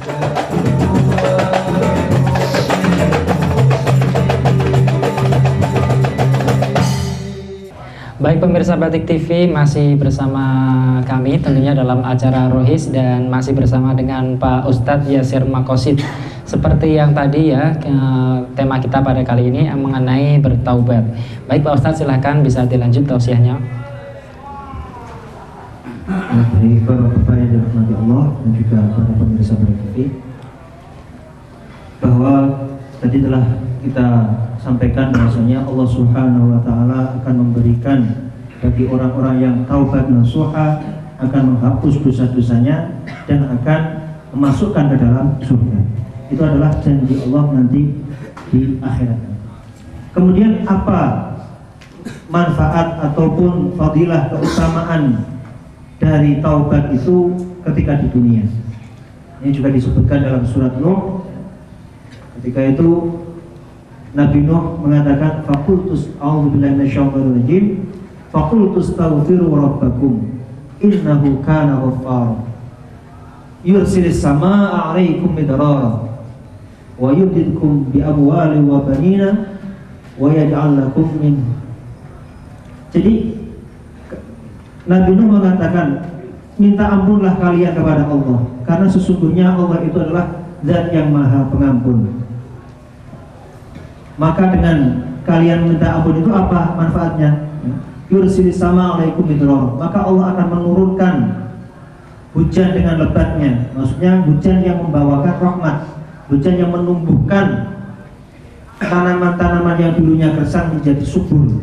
Baik pemirsa Batik TV, masih bersama kami tentunya dalam acara Rohis dan masih bersama dengan Pak Ustadz Yasir Makosid. Seperti yang tadi ya, tema kita pada kali ini mengenai bertaubat. Baik Pak Ustadz, silahkan bisa dilanjut tausiahnya. Baik Bapak-Bapak yang dirahmati Allah dan juga para pemirsa Batik TV, bahwa tadi telah kita sampaikan bahwasanya Allah Subhanahu wa taala akan memberikan bagi orang-orang yang taubat nasuha, akan menghapus dosa-dosanya dan akan memasukkan ke dalam surga. Itu adalah janji Allah nanti di akhirat. Kemudian apa manfaat ataupun fadilah keutamaan dari taubat itu ketika di dunia? Ini juga disebutkan dalam surat Nuh. Ketika itu Nabi Nuh mengatakan, "Faqultus a'udzubillahi minasyaitonir rajim, faqultus astaghfiru rabbakum innahu kana ghaffara yursilis samaa'a 'alaikum midrara wa yumdidkum bi amwalin wa banina wa yaj'al lakum min." Jadi Nabi Nuh mengatakan, minta ampunlah kalian kepada Allah, karena sesungguhnya Allah itu adalah Zat yang Maha Pengampun. Maka dengan kalian minta ampun itu apa manfaatnya? Yursilis sama alaikum midrara. Maka Allah akan menurunkan hujan dengan lebatnya. Maksudnya hujan yang membawakan rahmat, hujan yang menumbuhkan tanaman-tanaman yang dulunya gersang menjadi subur.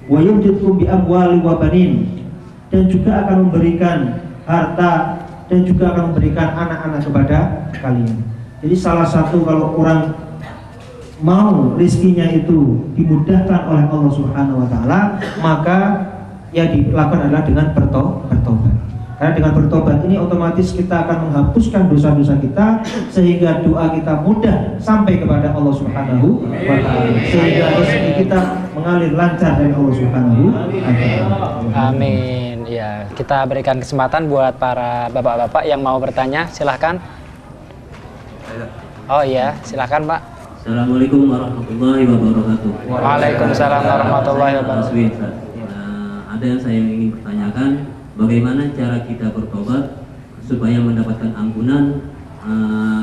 Wa yumdidkum bi amwali wa banin, dan juga akan memberikan harta dan juga akan memberikan anak-anak kepada kalian. Jadi salah satu kalau orang mau rizkinya itu dimudahkan oleh Allah Subhanahu wa taala, maka yang dilakukan adalah dengan bertobat. Karena dengan bertobat ini otomatis kita akan menghapuskan dosa-dosa kita, sehingga doa kita mudah sampai kepada Allah Subhanahu wa taala, sehingga rezeki kita mengalir lancar dari Allah Subhanahu wa taala. Amin. Ya, kita berikan kesempatan buat para bapak-bapak yang mau bertanya, silahkan. Oh iya, silahkan Pak. Assalamualaikum warahmatullahi wabarakatuh. Waalaikumsalam warahmatullahi wabarakatuh. Ada yang saya ingin pertanyakan, bagaimana cara kita bertobat supaya mendapatkan ampunan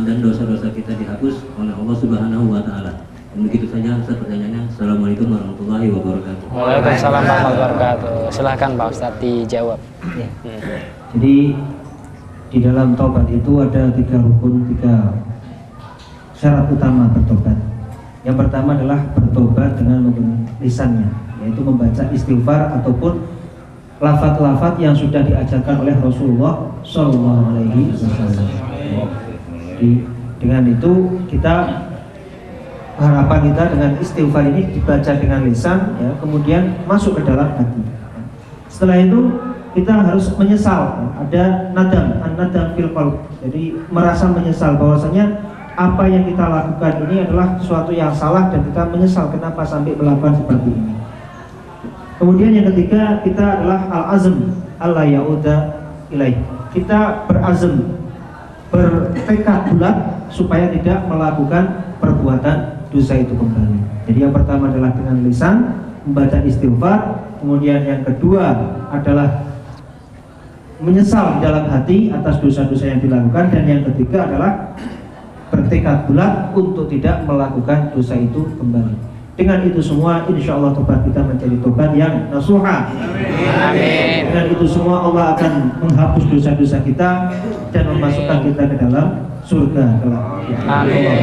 dan dosa-dosa kita dihapus oleh Allah Subhanahu wa taala. Begitu saja pertanyaannya. Assalamualaikum warahmatullahi wabarakatuh. Waalaikumsalam warahmatullahi wabarakatuh. Silahkan Pak Ustadz dijawab. Ya. Jadi di dalam taubat itu ada 3 rukun, 3 syarat utama bertobat. Yang pertama adalah bertobat dengan menggunakan lisannya, yaitu membaca istighfar ataupun lafaz-lafaz yang sudah diajarkan oleh Rasulullah SAW. Dengan itu kita, harapan kita dengan istighfar ini dibaca dengan lisan, ya, kemudian masuk ke dalam hati. Setelah itu kita harus menyesal, ada nadam, an-nadam fil qalb. Jadi merasa menyesal bahwasanya apa yang kita lakukan ini adalah sesuatu yang salah dan kita menyesal kenapa sampai melakukan seperti ini. Kemudian yang ketiga, kita adalah al-azm alla ya'uda ilaih. Kita berazam, bertekad bulat supaya tidak melakukan perbuatan dosa itu kembali. Jadi yang pertama adalah dengan lisan, membaca istighfar. Kemudian yang kedua adalah menyesal di dalam hati atas dosa-dosa yang dilakukan. Dan yang ketiga adalah bertekad bulat untuk tidak melakukan dosa itu kembali. Dengan itu semua, insya Allah tobat kita menjadi tobat yang nasuha. Amin. Dengan itu semua Allah akan menghapus dosa-dosa kita dan memasukkan kita ke dalam surga kelak. Amin.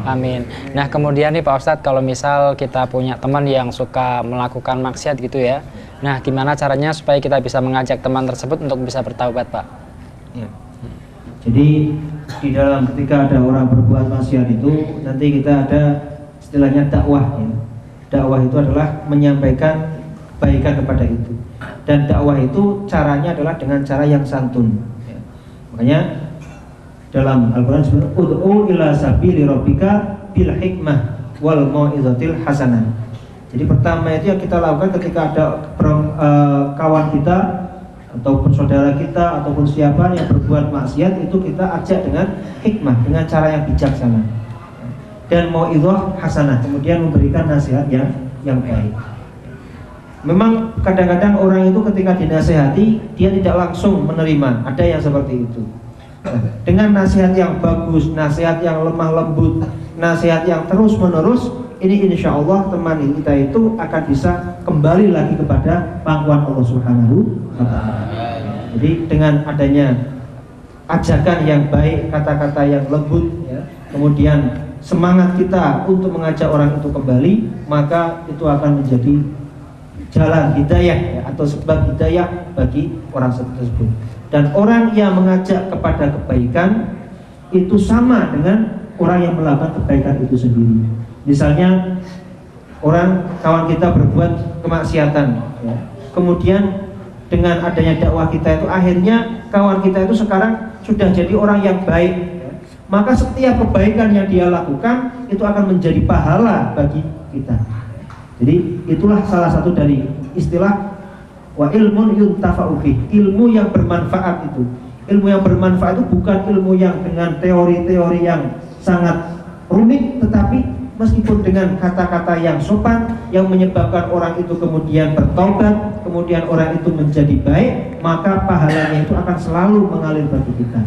Amin. Nah kemudian nih Pak Ustadz, kalau misal kita punya teman yang suka melakukan maksiat gitu ya, nah gimana caranya supaya kita bisa mengajak teman tersebut untuk bisa bertaubat Pak? Ya. Jadi di dalam ketika ada orang berbuat maksiat itu, nanti kita ada istilahnya dakwah, ya. Dakwah itu adalah menyampaikan kebaikan kepada itu. Dan dakwah itu caranya adalah dengan cara yang santun, ya. Makanya dalam Al-Quran disebut ud'u ila sabili rabbika bil hikmah wal mau'izatil hasanah. Jadi pertama itu yang kita lakukan ketika ada kawan kita ataupun saudara kita ataupun siapa yang berbuat maksiat itu kita ajak dengan hikmah, dengan cara yang bijaksana dan mau'izah hasanah, kemudian memberikan nasihat yang baik. Memang kadang-kadang orang itu ketika dinasihati dia tidak langsung menerima, ada yang seperti itu. Dengan nasihat yang bagus, nasihat yang lemah lembut, nasihat yang terus menerus, ini insya Allah teman kita itu akan bisa kembali lagi kepada pangkuan Allah Subhanahu wa Ta'ala. Jadi dengan adanya ajakan yang baik, kata-kata yang lembut, ya, kemudian semangat kita untuk mengajak orang itu kembali, maka itu akan menjadi jalan hidayah, ya, atau sebab hidayah bagi orang tersebut. Dan orang yang mengajak kepada kebaikan itu sama dengan orang yang melakukan kebaikan itu sendiri. Misalnya kawan kita berbuat kemaksiatan, ya, kemudian dengan adanya dakwah kita itu akhirnya kawan kita itu sekarang sudah jadi orang yang baik, ya. Maka setiap kebaikan yang dia lakukan itu akan menjadi pahala bagi kita. Jadi itulah salah satu dari istilah wa ilmun yuntafa'u bih, ilmu yang bermanfaat itu. Ilmu yang bermanfaat itu bukan ilmu yang dengan teori-teori yang sangat rumit, tetapi meskipun dengan kata-kata yang sopan yang menyebabkan orang itu kemudian bertobat, kemudian orang itu menjadi baik, maka pahalanya itu akan selalu mengalir bagi kita.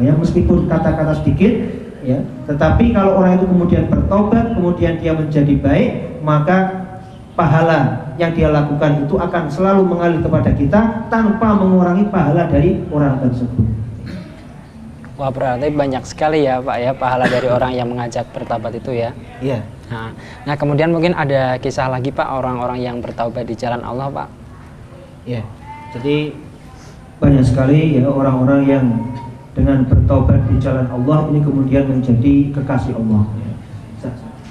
Ya, meskipun kata-kata sedikit, ya, tetapi kalau orang itu kemudian bertobat, kemudian dia menjadi baik, maka pahala yang dia lakukan itu akan selalu mengalir kepada kita tanpa mengurangi pahala dari orang tersebut. Wah, berarti banyak sekali ya Pak ya pahala dari orang yang mengajak bertaubat itu ya. Iya. Nah kemudian mungkin ada kisah lagi Pak, orang-orang yang bertaubat di jalan Allah Pak. Iya. Jadi banyak sekali ya orang-orang yang dengan bertaubat di jalan Allah ini kemudian menjadi kekasih Allah.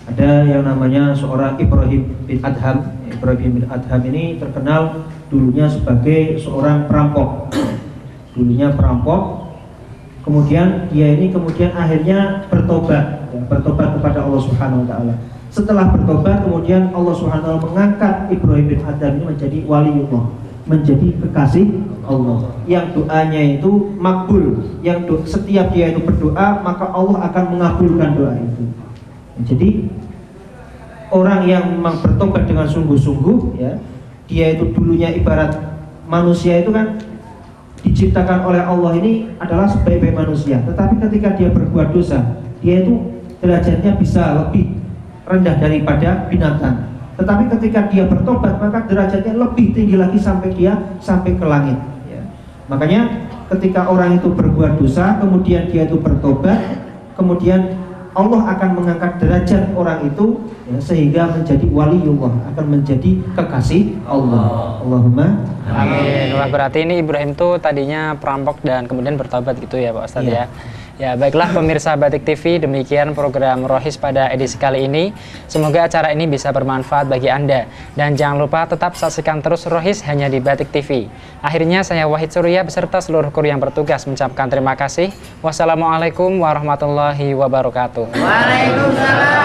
Ada yang namanya seorang Ibrahim bin Adham. Ibrahim bin Adham ini terkenal dulunya sebagai seorang perampok. Dulunya perampok. Kemudian dia ini kemudian akhirnya bertobat, ya, bertobat kepada Allah Subhanahu wa Ta'ala. Setelah bertobat kemudian Allah Subhanahu wa Ta'ala mengangkat Ibrahim bin Adham ini menjadi waliullah, menjadi kekasih Allah. Yang doanya itu makbul, yang setiap dia itu berdoa maka Allah akan mengabulkan doa itu. Jadi orang yang memang bertobat dengan sungguh-sungguh, ya, dia itu dulunya ibarat manusia itu kan diciptakan oleh Allah ini adalah sebaik-baik manusia, tetapi ketika dia berbuat dosa, dia itu derajatnya bisa lebih rendah daripada binatang. Tetapi ketika dia bertobat, maka derajatnya lebih tinggi lagi sampai ke langit, ya. Makanya ketika orang itu berbuat dosa, kemudian dia itu bertobat, kemudian Allah akan mengangkat derajat orang itu, ya, sehingga menjadi waliullah, akan menjadi kekasih Allah. Allahumma amin. Wah, berarti ini Ibrahim tuh tadinya perampok dan kemudian bertobat gitu ya Pak Ustadz, ya. Ya baiklah pemirsa Batik TV, demikian program Rohis pada edisi kali ini. Semoga acara ini bisa bermanfaat bagi Anda. Dan jangan lupa tetap saksikan terus Rohis hanya di Batik TV. Akhirnya saya Wahid Surya beserta seluruh kru yang bertugas mengucapkan terima kasih. Wassalamualaikum warahmatullahi wabarakatuh. Waalaikumsalam.